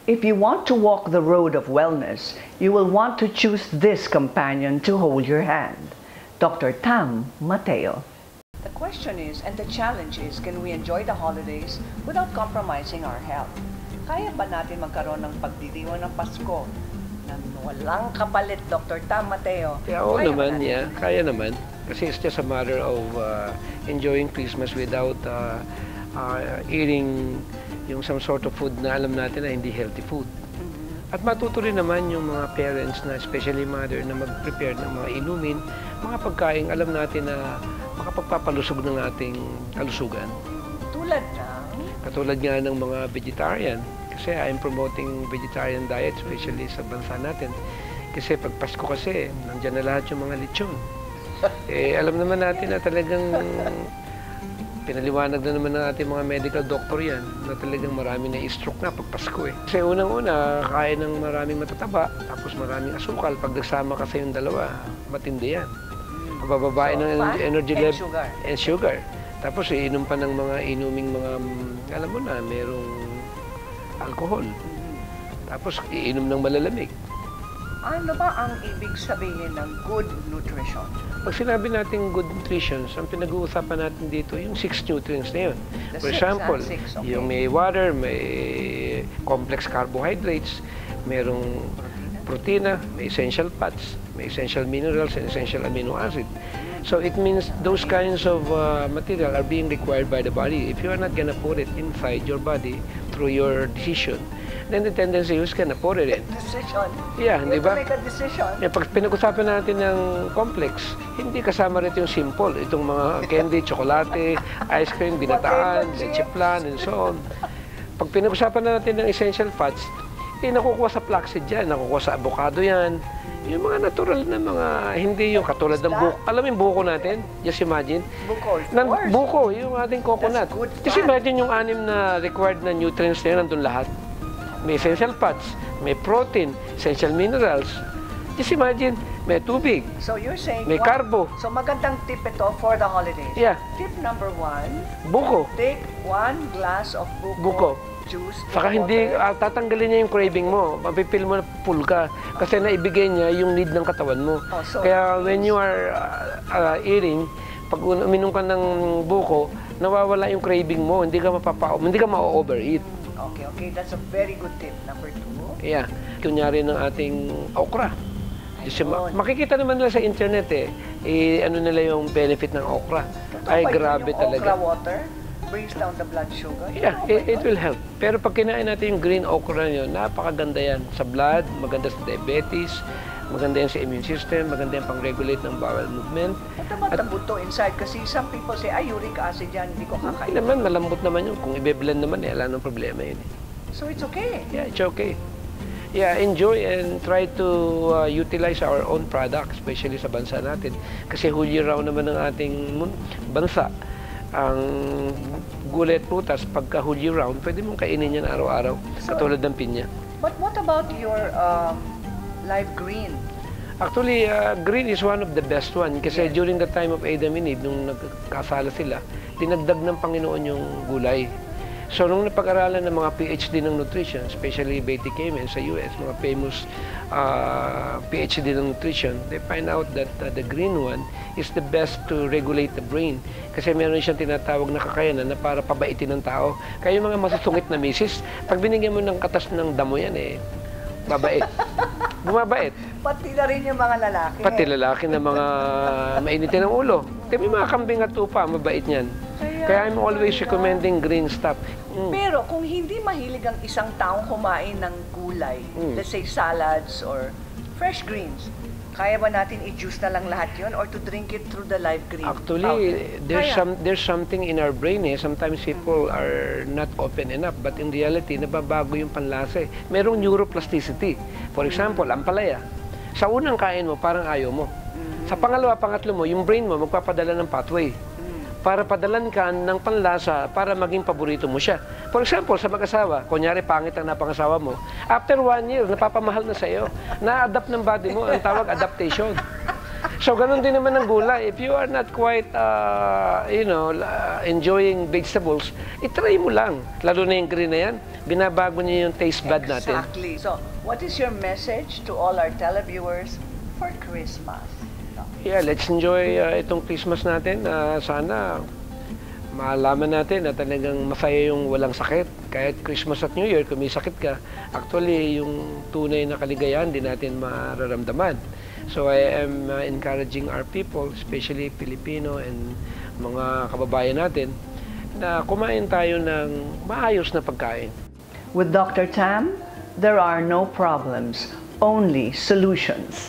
If you want to walk the road of wellness, you will want to choose this companion to hold your hand, Dr. Tam Mateo. The question is, and the challenge is, can we enjoy the holidays without compromising our health? Kaya ba natin magkaroon ng pagdiriwang ng Pasko nang walang kapalit, Dr. Tam Mateo? Yeah, oo naman, yeah. Kaya naman. Kasi it's just a matter of enjoying Christmas without eating yung some sort of food na alam natin na hindi healthy food. At matuto rin naman yung mga parents na, especially mother, na mag-prepare ng mga inumin, mga pagkain alam natin na makapagpapalusog ng ating kalusugan. Tulad ng? Katulad nga ng mga vegetarian. Kasi I'm promoting vegetarian diet, especially sa bansa natin. Kasi pag Pasko kasi, nandiyan na lahat yung mga lechon. Alam naman natin na talagang pinaliwanag na naman ng ating mga medical doctor yan na talagang marami na i-stroke na pag Pasko eh. Kasi unang-una, kaya ng maraming matataba, tapos maraming asukal. Pag nagsama kasi yung dalawa, matindi yan. Pabababae ng energy level and sugar. Tapos iinom pa ng mga inuming mga, alam mo na, merong alcohol. Tapos iinom ng malalamig. Ano ba ang ibig sabihin ng good nutrition? Pag sinabi natin good nutrition, ang pinag-uusapan natin dito, yung 6 nutrients na yun. For example, yung may water, may complex carbohydrates, merong protina, may essential fats, may essential minerals, and essential amino acid. So it means those kinds of material are being required by the body. If you are not gonna put it inside your body through your decision, then the tendency is gonna put it in. Decision? Yeah, di ba? Make a decision? Yeah, pag pinag-usapan natin ng complex, hindi kasama rin yung simple. Itong mga candy, tsokolate, ice cream, binataan, leche flan, and so on. Pag pinag-usapan natin ng essential fats, nakukuha sa flaxseed yan, nakukuha sa avocado yan. Yung mga natural na mga, hindi yung katulad ng buko. Alam mo yung buko natin? Just imagine. Buko, of course. Buko, yung ating coconut. Just imagine yung 6 na required na nutrients na yun, nandun lahat. May essential fats, may protein, essential minerals. Just imagine, may tubig. So you're saying may carbo. So magandang tip ito for the holidays. Yeah. Tip number 1, buko. Take 1 glass of buko juice. Saka hindi, tatanggalin niya yung craving mo. Mapipil mo na full ka. Kasi naibigay niya yung need ng katawan mo. Oh, so kaya when you are eating, pag uminom ka ng buko, nawawala yung craving mo. Hindi ka hindi ka ma-overeat. Okay, that's a very good tip. Number 2? Yeah. Kunyari ng ating okra. Makikita naman nila sa internet ano nila yung benefit ng okra. Ay, grabe talaga. Okra water brings down the blood sugar? Yeah, it will help. Pero pag kinain natin yung green okra nyo, napakaganda yan sa blood, maganda sa diabetes, maganda yan sa immune system, maganda yan pang-regulate ng bowel movement. What about the buto inside? Kasi some people say, uric acid yan, hindi ko kakain. Hindi naman, malambot naman yun. Kung i-blend naman, wala nang problema yun. So it's okay? Yeah, it's okay. Yeah, enjoy and try to utilize our own products, especially sa bansa natin. Kasi whole year round naman ng ating bansa. Ang gulay at prutas, pagka whole year round, pwede mong kainin yan araw-araw, katulad ng pinya. But what about your live green? Actually, green is one of the best one. Kasi during the time of Adam and Eve, nung nagkasala sila, dinagdag ng Panginoon yung gulay. So, nung napag-aralan ng mga PhD ng nutrition, especially Betty Kamen sa US, mga famous PhD ng nutrition, they find out that the green one is the best to regulate the brain. Kasi meron siyang tinatawag na kakayanan na para pabaitin ng tao. Kaya yung mga masusungit na misis, pag binigyan mo ng katas ng damo yan, babait. Bumabait. Pati na rin yung mga lalaki. Pati lalaki na mga mainitin ng ulo. May mga kambing at tupa, mabait niyan. Kaya I'm always recommending green stuff. Pero kung hindi mahilig ang isang taong kumain ng gulay, let's say salads or fresh greens, kaya ba natin i-juice na lang lahat yun or to drink it through the live green? Actually, there's something in our brain Sometimes people are not open enough, but in reality, nababago yung panlasa Merong neuroplasticity. For example, ampalaya. Sa unang kain mo, parang ayaw mo. Sa pangalawa, pangatlo mo, yung brain mo magpapadala ng pathway para padalan ka ng panlasa para maging paborito mo siya. For example, sa mag-asawa, kunyari pangit ang napangasawa mo, after 1 year, napapamahal na sa iyo. Na-adapt ng body mo, ang tawag adaptation. So, ganun din naman ang gulay. If you are not quite, enjoying vegetables, itry mo lang. Lalo na yung green na yan, binabago niya yung taste bud natin. Exactly. So, what is your message to all our televiewers for Christmas? Yeah, let's enjoy itong Christmas natin. Sana maalaman natin na talagang masaya yung walang sakit. Kahit Christmas at New Year, kung may sakit ka, actually yung tunay na kaligayahan din natin mararamdaman. So I am encouraging our people, especially Filipino and mga kababayan natin, na kumain tayo ng maayos na pagkain. With Dr. Tam, there are no problems, only solutions.